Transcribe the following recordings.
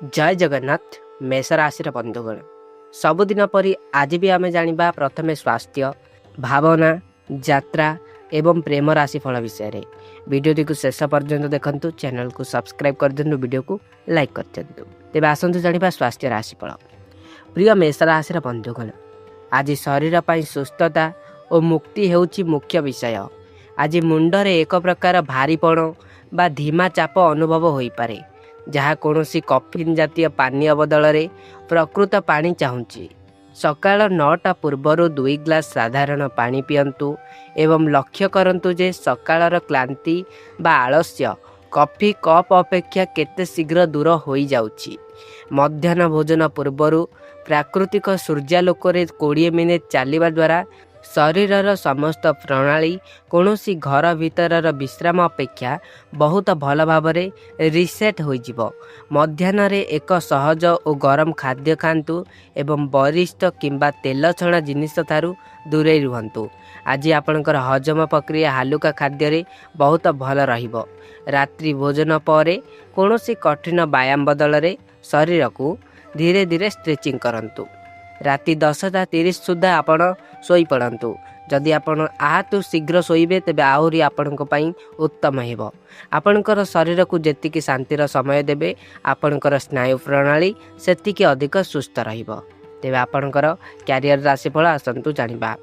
जय जगन्नाथ मेष राशि बंधुगण सबुदिन परी आज भी आम जाना प्रथमे स्वास्थ्य भावना यात्रा एवं प्रेम राशिफल विषय में वीडियो को शेष पर्यंत देखु चैनल को सब्सक्राइब कर दिंतु वीडियो को लाइक कर दिंतु तेज आसतु जाना स्वास्थ्य राशिफल। प्रिय मेष राशि बंधुगण आज शरीर पर सुस्थता और मुक्ति होउछि मुख्य विषय। आज मुंडरे एक प्रकार भारीपण बा धीमा चाप अनुभव हो पारे जहाँ कौनसी कफिन जातीय पानीय बदल में प्रकृत पानी चाहूँगी। सकाल 9टा पूर्वर 2 ग्लास साधारण पानी पियंतु एवं लक्ष्य करंतु जे सकाळर क्लांति बा आलस्य कॉफी कप अपेक्षा केते शीघ्र दूर हो जाउछि। मध्याह्न भोजन पूर्वर प्राकृतिक सूर्यालोक 20 मिनिट चलवा द्वारा शरीरर समस्त प्रणाली कौनसी घर भीतर विश्राम अपेक्षा बहुत भल भाव रिसेट हो। मध्याह्न एक सहज और गरम खाद्य खातु एवं वरिष्ठ किंबा तेल छणा जिनिस थारु दूरे रुहंतु। आज आपणकर हजम प्रक्रिया हालुका खाद्य बहुत भल रहिबो। रात्रि भोजन पर कौनसी कठिन व्यायाम बदल में शरीर को धीरे धीरे स्ट्रेचिंग करंतु। राति 10:30 सुधा आपण शोई पड़तु। जदि आपण आहतु शीघ्र शोइबे तेबे आहुरी आपणक पई उत्तम हेबो। आपणकर शरीर को जेतिकी शांतिर समय देबे आपणकर स्नायु प्रणाली सेतिकी अधिक सुस्थ रहिबो। तेबे आपणकर कैरियर राशिफल आसंतु जानिबा।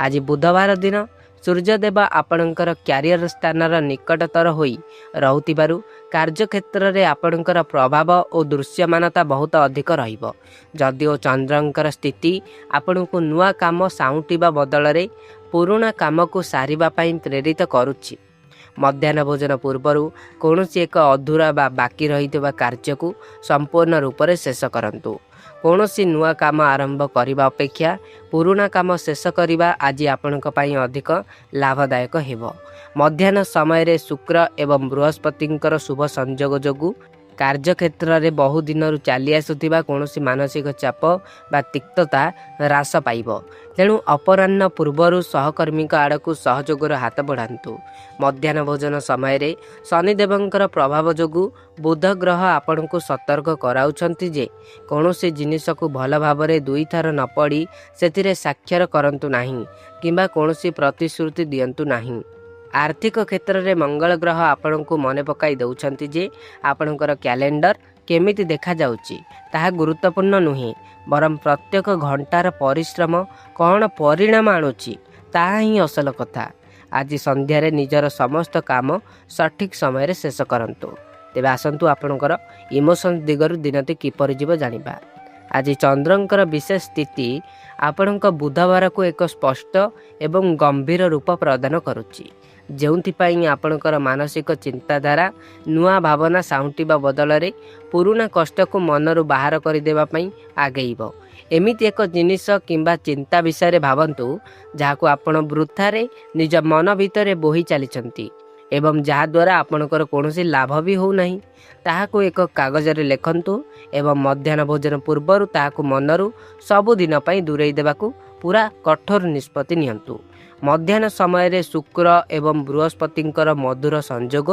आज बुधवार दिन सूर्यदेव आपणकर कैरियर स्थानर निकटतर होई रहुतिबारु कार्यक्षेत्र में आपणकर प्रभाव और दृश्यमानता बहुत अधिक रहिबो। जदिओ चंद्रंकर स्थिति आपण को नुआ काम साउंटिबा बदल में पुराना काम को सारिबा पई प्रेरित करुछि। मध्याह्न भोजन पूर्वर कौनसी एक अधूरा बा बाकी रहितबा कार्य को संपूर्ण रूप से शेष करंतु। कौनसी नुआ काम आरंभ करने अपेक्षा पुराना काम शेष करने आज आपणक पई अधिक लाभदायक हेबो। मध्याह्न समय शुक्र एवं बृहस्पतिंकर शुभ संयोग जोगु कार्यक्षेत्र में बहु दिन चली आसुथिबा कौनसी मानसिक चाप बा तिक्तता ह्रास पाइब। तेणु अपराह्न पूर्वर सहकर्मी आड़ को सहयोगर हाथ बढ़ातु। मध्याह्न भोजन समय शनिदेवंकर प्रभाव जोगु बुध ग्रह आपण को सतर्क कराउछंती जे कौनसी जिनिस को भल भाव दुई थर न पड़ी से साक्षर करंतु नाही किंबा कौनसी प्रतिश्रुति दियंतु नाही। आर्थिक क्षेत्र में मंगल ग्रह आपण को मन पकाई दउछंती जे आपणकर कैलेंडर केमिति देखा जाउची ताहा गुरुत्वपूर्ण नुहे बरम प्रत्येक घंटार परिश्रम कौन परिणाम आणुची ताहा ही असल कथा। आज संध्यारे निजर समस्त काम सठिक समय शेष करंतु। तेबे आसंतु आपणकर इमोशंस दिगरु दिनती किपर जीव जानिबा। आज चंद्रंकर विशेष स्थिति आपणक बुधवार को एक स्पष्ट एवं गंभीर रूप प्रदान करुची जोंथिपाई आपणकर मानसिक चिंताधारा नुआ भावना साउंटिबा बदल में पुराना कष्ट को मनरू बाहर करदेवा आगेइब। एमिति एक जिनिस किंबा चिंता विषय भावंतु जहाको आपण वृथारे निज मन भितर बोही चली एवं जहाद्वारा आपणकर कौनसी लाभ भी हो नहीं ताहाको एक कागज रे लेखंतु एवं मध्याह्न भोजन पूर्वर ताहाको मनरू सबुदिन पई दूरेई देबाकू पूरा कठोर निष्पत्ति नियंतु। मध्याह्न समय शुक्र एवं बृहस्पतिंकर मधुर संयोग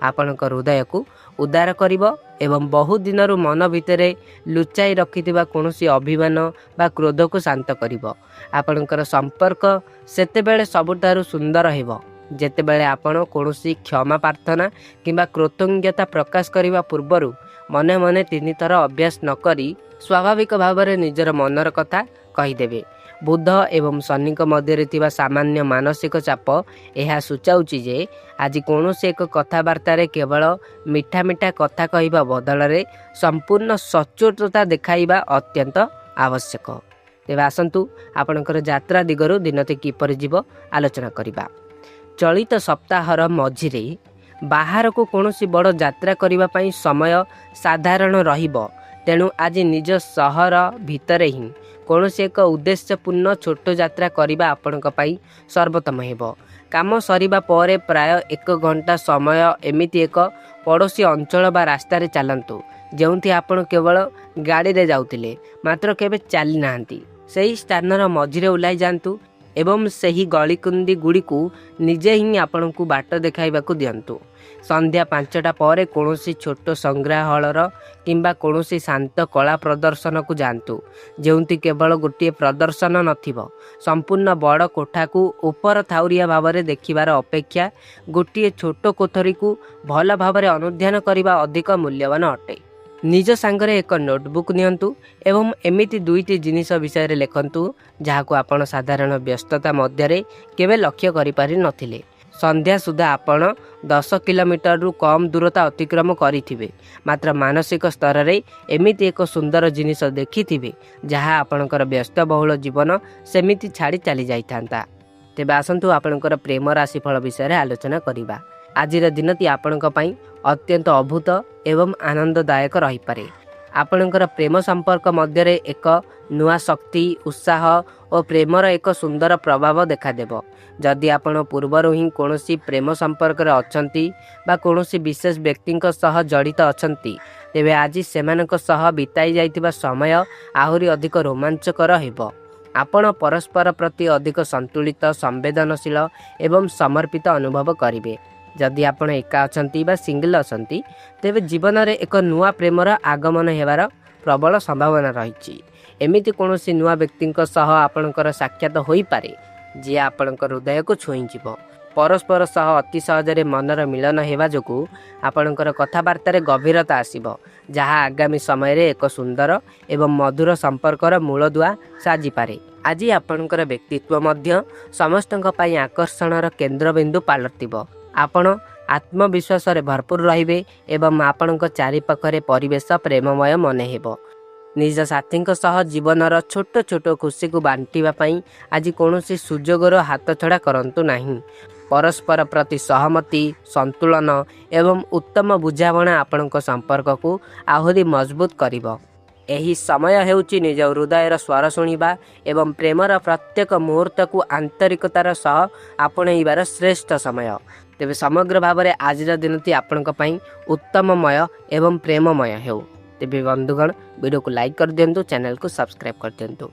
आपणक हृदय को उदार करिबो एवं बहु दिनरू मन भितरे लुचाई रखिथिबा कौनसी अभिमान बा क्रोध को शांत करिबो। आपणकर संपर्क सेतेबेले सबुठारु सुंदर हेबो जेतेबेले आपण कौनसी क्षमा प्रार्थना किंबा कृतज्ञता प्रकाश करने पूर्वर मने मने 3 थर अभ्यास न करी स्वाभाविक भाव में निजर मनर कथा कहीदेवे। बुध एवं शनि मध्य थिबा सामान्य मानसिक चाप यह सूचाऊची जे आज कौनसी एक कथबार्तार केवल मिठा मिठा कथा कहवा बदल में संपूर्ण सचोटता देखाइबा अत्यंत आवश्यक। तेबे आसंतु आपणकर यात्रा दिगरु दिनती किपर जीव आलोचना करिबा। चलित सप्ताहर मझिरे बाहर को कौनसी बड़ यात्रा करिबा पई समय साधारण रहिबो। तेणु आज निज सहर भितर ही कौनसी एक उद्देश्यपूर्ण छोट यात्रा करिबा आपणक पई सर्वोत्तम हेबो। काम सरिबा परे प्राय 1 घंटा समय एमिति एक पड़ोसी अंचल बा रास्ता रे चलंतु जेउथि आपण केवल गाड़ी रे जाउतिले मात्र केबे चली नाहंती सेही स्थानर मझिरे उलाई जांतु ଏବଂ ସେହି ଗଳିକୁନ୍ଦି ଗୁଡ଼ିକୁ ନିଜେ ହିଁ ଆପଣଙ୍କୁ ବାଟ ଦେଖାଇବାକୁ ଦିଅନ୍ତୁ। ସନ୍ଧ୍ୟା 5ଟା ପରେ କୌଣସି ଛୋଟ ସଂଗ୍ରହାଳୟର କିମ୍ବା କୌଣସି ଶାନ୍ତ କଳା ପ୍ରଦର୍ଶନକୁ ଯାଆନ୍ତୁ, ଯେଉଁଠି କେବଳ ଗୋଟିଏ ପ୍ରଦର୍ଶନ ନଥିବ। ସମ୍ପୂର୍ଣ୍ଣ ବଡ଼ କୋଠାକୁ ଉପର ଥାଉରିଆ ଭାବରେ ଦେଖିବାର ଅପେକ୍ଷା ଗୋଟିଏ ଛୋଟ କୋଠରୀକୁ ଭଲ ଭାବରେ ଅନୁଧ୍ୟାନ କରିବା ଅଧିକ ମୂଲ୍ୟବାନ ଅଟେ। ନିଜ ସାଙ୍ଗରେ ଏକ ନୋଟବୁକ୍ ନିଅନ୍ତୁ ଏବଂ ଏମିତି 2ଟି ଜିନିଷ ବିଷୟରେ ଲେଖନ୍ତୁ ଯାହାକୁ ଆପଣ ସାଧାରଣ ବ୍ୟସ୍ତତା ମଧ୍ୟରେ କେବେ ଲକ୍ଷ୍ୟ କରିପାରିନଥିଲେ। ସନ୍ଧ୍ୟା ସୁଦ୍ଧା ଆପଣ 10 କିଲୋମିଟରରୁ କମ୍ ଦୂରତା ଅତିକ୍ରମ କରିଥିବେ, ମାତ୍ର ମାନସିକ ସ୍ତରରେ ଏମିତି ଏକ ସୁନ୍ଦର ଜିନିଷ ଦେଖିଥିବେ ଯାହା ଆପଣଙ୍କର ବ୍ୟସ୍ତବହୁଳ ଜୀବନ ସେମିତି ଛାଡ଼ି ଚାଲିଯାଇଥାନ୍ତା। ତେବେ ଆସନ୍ତୁ ଆପଣଙ୍କର ପ୍ରେମ ରାଶିଫଳ ବିଷୟରେ ଆଲୋଚନା କରିବା। ଆଜିର ଦିନଟି ଆପଣଙ୍କ ପାଇଁ ଅତ୍ୟନ୍ତ ଅଦ୍ଭୁତ ଏବଂ ଆନନ୍ଦଦାୟକ ରହିପାରେ। ଆପଣଙ୍କର ପ୍ରେମ ସମ୍ପର୍କ ମଧ୍ୟରେ ଏକ ନୂଆ ଶକ୍ତି, ଉତ୍ସାହ ଓ ପ୍ରେମର ଏକ ସୁନ୍ଦର ପ୍ରଭାବ ଦେଖାଦେବ। ଯଦି ଆପଣ ପୂର୍ବରୁ ହିଁ କୌଣସି ପ୍ରେମ ସମ୍ପର୍କରେ ଅଛନ୍ତି ବା କୌଣସି ବିଶେଷ ବ୍ୟକ୍ତିଙ୍କ ସହ ଜଡ଼ିତ ଅଛନ୍ତି, ତେବେ ଆଜି ସେମାନଙ୍କ ସହ ବିତାଇ ଯାଇଥିବା ସମୟ ଆହୁରି ଅଧିକ ରୋମାଞ୍ଚକର ହେବ। ଆପଣ ପରସ୍ପର ପ୍ରତି ଅଧିକ ସନ୍ତୁଳିତ, ସମ୍ବେଦନଶୀଳ ଏବଂ ସମର୍ପିତ ଅନୁଭବ କରିବେ। ଯଦି ଆପଣ ଏକା ଅଛନ୍ତି ବା ସିଙ୍ଗଲ ଅଛନ୍ତି, ତେବେ ଜୀବନରେ ଏକ ନୂଆ ପ୍ରେମର ଆଗମନ ହେବାର ପ୍ରବଳ ସମ୍ଭାବନା ରହିଛି। ଏମିତି କୌଣସି ନୂଆ ବ୍ୟକ୍ତିଙ୍କ ସହ ଆପଣଙ୍କର ସାକ୍ଷାତ ହୋଇପାରେ ଯିଏ ଆପଣଙ୍କ ହୃଦୟକୁ ଛୁଇଁଯିବ। ପରସ୍ପର ସହ ଅତି ସହଜରେ ମନର ମିଳନ ହେବା ଯୋଗୁଁ ଆପଣଙ୍କର କଥାବାର୍ତ୍ତାରେ ଗଭୀରତା ଆସିବ, ଯାହା ଆଗାମୀ ସମୟରେ ଏକ ସୁନ୍ଦର ଏବଂ ମଧୁର ସମ୍ପର୍କର ମୂଳଦୁଆ ସାଜିପାରେ। ଆଜି ଆପଣଙ୍କର ବ୍ୟକ୍ତିତ୍ୱ ମଧ୍ୟ ସମସ୍ତଙ୍କ ପାଇଁ ଆକର୍ଷଣର କେନ୍ଦ୍ରବିନ୍ଦୁ ପାଲଟିବ। ଆପଣ ଆତ୍ମବିଶ୍ୱାସରେ ଭରପୁର ରହିବେ ଏବଂ ଆପଣଙ୍କ ଚାରିପାଖରେ ପରିବେଶ ପ୍ରେମମୟ ମନେ ହେବ। ନିଜ ସାଥୀଙ୍କ ସହ ଜୀବନର ଛୋଟ ଛୋଟ ଖୁସିକୁ ବାଣ୍ଟିବା ପାଇଁ ଆଜି କୌଣସି ସୁଯୋଗର ହାତଛଡ଼ା କରନ୍ତୁ ନାହିଁ। ପରସ୍ପର ପ୍ରତି ସହମତି, ସନ୍ତୁଳନ ଏବଂ ଉତ୍ତମ ବୁଝାମଣା ଆପଣଙ୍କ ସମ୍ପର୍କକୁ ଆହୁରି ମଜବୁତ କରିବ। ଏହି ସମୟ ହେଉଛି ନିଜ ହୃଦୟର ସ୍ୱର ଶୁଣିବା ଏବଂ ପ୍ରେମର ପ୍ରତ୍ୟେକ ମୁହୂର୍ତ୍ତକୁ ଆନ୍ତରିକତାର ସହ ଆପଣେଇବାର ଶ୍ରେଷ୍ଠ ସମୟ। ତେବେ ସମଗ୍ର ଭାବରେ ଆଜିର ଦିନଟି ଆପଣଙ୍କ ପାଇଁ ଉତ୍ତମମୟ ଏବଂ ପ୍ରେମମୟ ହେଉ। ତେବେ ବନ୍ଧୁଗଣ, ଭିଡ଼ିଓକୁ ଲାଇକ୍ କରିଦିଅନ୍ତୁ, ଚ୍ୟାନେଲକୁ ସବସ୍କ୍ରାଇବ୍ କରିଦିଅନ୍ତୁ।